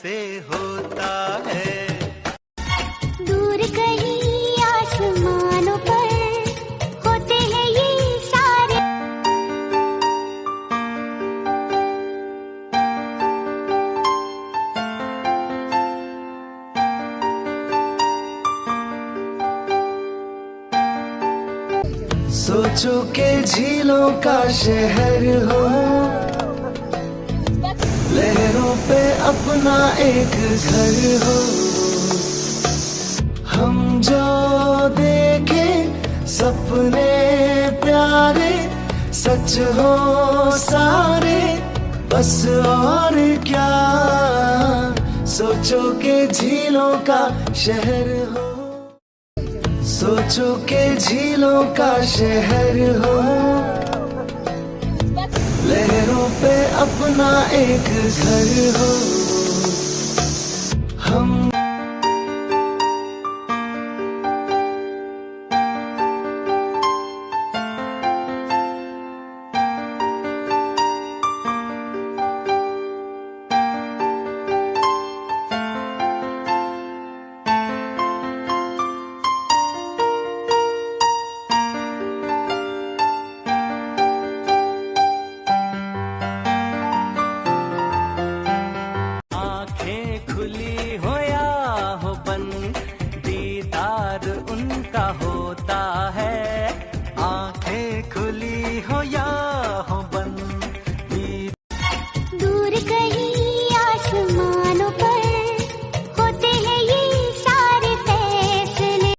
कैसे होता है। दूर कहीं आसमानों पर होते हैं ये सारे। सोचो के झीलों का शहर हो, लहरों पे अपना एक घर हो। हम जो देखे सपने प्यारे सच हो सारे, बस और क्या। सोचो के झीलों का शहर हो, सोचो के झीलों का शहर हो, लहरों पे अपना एक घर हो। हम खुली हो या हो बंद, दीदार उनका होता है। आंखें खुली हो या